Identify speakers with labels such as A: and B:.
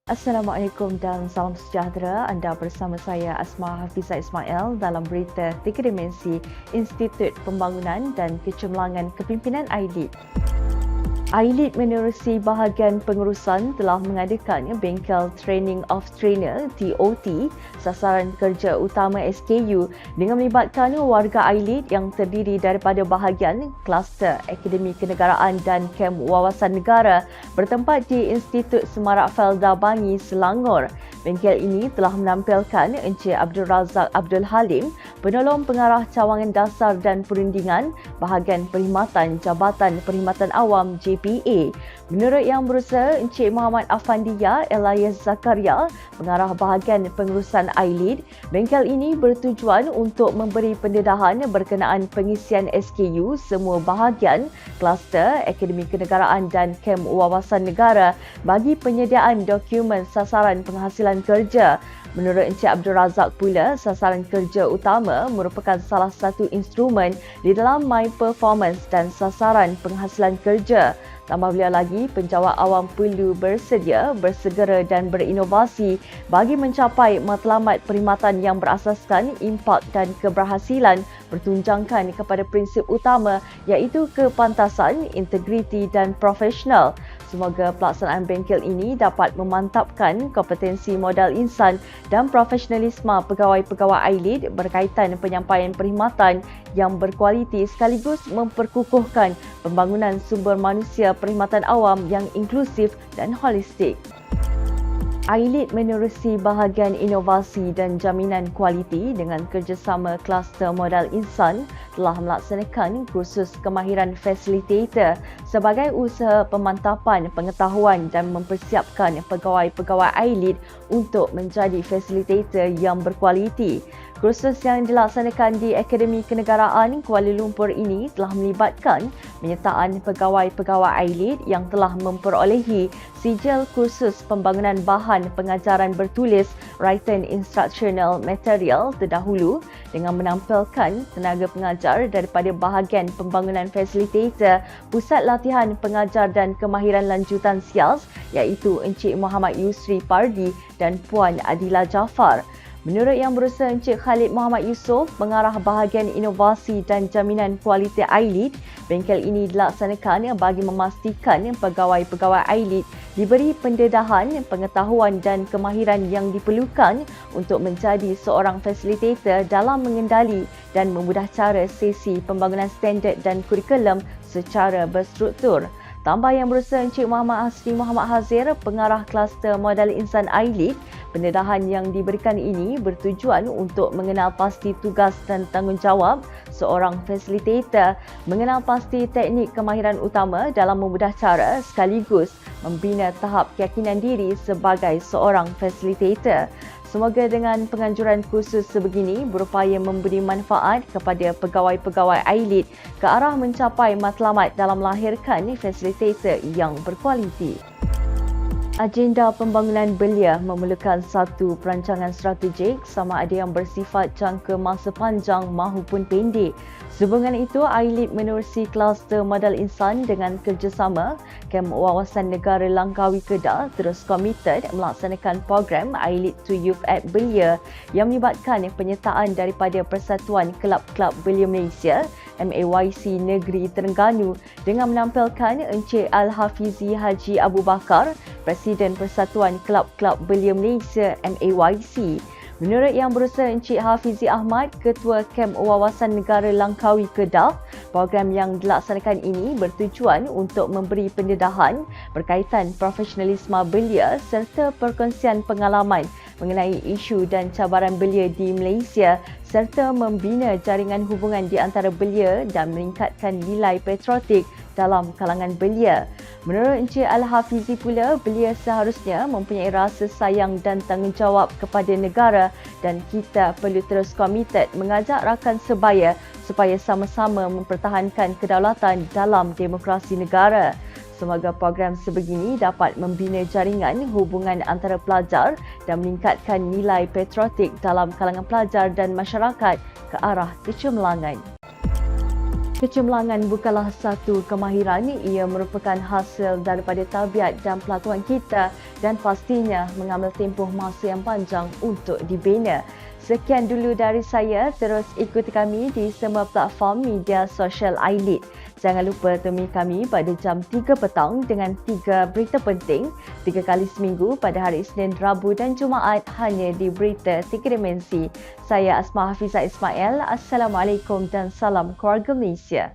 A: Assalamualaikum dan salam sejahtera. Anda bersama saya Asma Hafizah Ismail dalam berita 3 Dimensi Institut Pembangunan dan Kecemerlangan Kepimpinan iLead. iLead menerusi bahagian pengurusan telah mengadakan Bengkel Training of Trainer TOT sasaran kerja utama SKU dengan melibatkan warga iLead yang terdiri daripada bahagian kluster Akademi Kenegaraan dan Kem Wawasan Negara bertempat di Institut Semarak Felda Bangi, Selangor. Bengkel ini telah menampilkan Encik Abdul Razak Abdul Halim, penolong pengarah cawangan dasar dan perundingan bahagian perkhidmatan Jabatan Perkhidmatan Awam JPA. Menurut Yang Berusaha Encik Muhammad Afandiya Elias Zakaria, pengarah bahagian pengurusan iLead, bengkel ini bertujuan untuk memberi pendedahan berkenaan pengisian SKU semua bahagian kluster Akademi Kenegaraan dan Kem Wawasan Negara bagi penyediaan dokumen sasaran penghasilan kerja. Menurut Encik Abdul Razak pula, sasaran kerja utama merupakan salah satu instrumen di dalam My Performance dan sasaran penghasilan kerja. Tambah beliau lagi, penjawat awam perlu bersedia, bersegera dan berinovasi bagi mencapai matlamat perkhidmatan yang berasaskan impak dan keberhasilan bertunjangkan kepada prinsip utama iaitu kepantasan, integriti dan profesional. Semoga pelaksanaan bengkel ini dapat memantapkan kompetensi modal insan dan profesionalisme pegawai-pegawai iLead berkaitan penyampaian perkhidmatan yang berkualiti sekaligus memperkukuhkan pembangunan sumber manusia perkhidmatan awam yang inklusif dan holistik. iLead menerusi bahagian inovasi dan jaminan kualiti dengan kerjasama kluster modal insan telah melaksanakan kursus kemahiran facilitator sebagai usaha pemantapan pengetahuan dan mempersiapkan pegawai-pegawai iLead untuk menjadi facilitator yang berkualiti. Kursus yang dilaksanakan di Akademi Kenegaraan Kuala Lumpur ini telah melibatkan penyertaan pegawai-pegawai iLead yang telah memperolehi sijil kursus pembangunan bahan pengajaran bertulis Written Instructional Material terdahulu dengan menampilkan tenaga pengajar daripada bahagian pembangunan facilitator Pusat Latihan Pengajar dan Kemahiran Lanjutan SIAS iaitu Encik Muhammad Yusri Pardi dan Puan Adila Jaafar. Menurut Yang Berusaha Encik Khalid Muhammad Yusof, pengarah bahagian inovasi dan jaminan kualiti iLead, bengkel ini dilaksanakan bagi memastikan pegawai-pegawai iLead diberi pendedahan, pengetahuan dan kemahiran yang diperlukan untuk menjadi seorang fasilitator dalam mengendali dan memudah cara sesi pembangunan standard dan kurikulum secara berstruktur. Tambah Yang Berusaha Encik Muhammad Hasri Muhammad Hazir, pengarah kluster modal insan iLead, pendedahan yang diberikan ini bertujuan untuk mengenal pasti tugas dan tanggungjawab seorang fasilitator, mengenal pasti teknik kemahiran utama dalam memudah cara sekaligus membina tahap keyakinan diri sebagai seorang fasilitator. Semoga dengan penganjuran kursus sebegini berupaya memberi manfaat kepada pegawai-pegawai iLead ke arah mencapai matlamat dalam melahirkan fasilitator yang berkualiti. Agenda pembangunan belia memerlukan satu perancangan strategik sama ada yang bersifat jangka masa panjang mahupun pendek. Sehubungan itu, iLead menerusi kluster modal insan dengan kerjasama Kem Wawasan Negara Langkawi Kedah terus komited melaksanakan program iLead to Youth at Belia yang melibatkan penyertaan daripada Persatuan Kelab-Kelab Belia Malaysia MAYC Negeri Terengganu dengan menampilkan Encik Al-Hafizi Haji Abu Bakar, Presiden Persatuan Kelab-Kelab Belia Malaysia MAYC. Menurut Yang Berusaha Encik Hafizi Ahmad, Ketua Kem Wawasan Negara Langkawi Kedah, program yang dilaksanakan ini bertujuan untuk memberi pendedahan berkaitan profesionalisme belia serta perkongsian pengalaman mengenai isu dan cabaran belia di Malaysia serta membina jaringan hubungan di antara belia dan meningkatkan nilai patriotik dalam kalangan belia. Menurut Encik Al-Hafizi pula, belia seharusnya mempunyai rasa sayang dan tanggungjawab kepada negara dan kita perlu terus komited mengajak rakan sebaya supaya sama-sama mempertahankan kedaulatan dalam demokrasi negara. Semoga program sebegini dapat membina jaringan hubungan antara pelajar dan meningkatkan nilai patriotik dalam kalangan pelajar dan masyarakat ke arah kecemerlangan. Kecemerlangan bukanlah satu kemahiran, ia merupakan hasil daripada tabiat dan pelakuan kita dan pastinya mengambil tempoh masa yang panjang untuk dibina. Sekian dulu dari saya, terus ikuti kami di semua platform media sosial iLead. Jangan lupa temui kami pada jam 3 petang dengan 3 berita penting 3 kali seminggu pada hari Isnin, Rabu dan Jumaat hanya di Berita 3 Dimensi. Saya Asma Hafizah Ismail. Assalamualaikum dan salam keluarga Malaysia.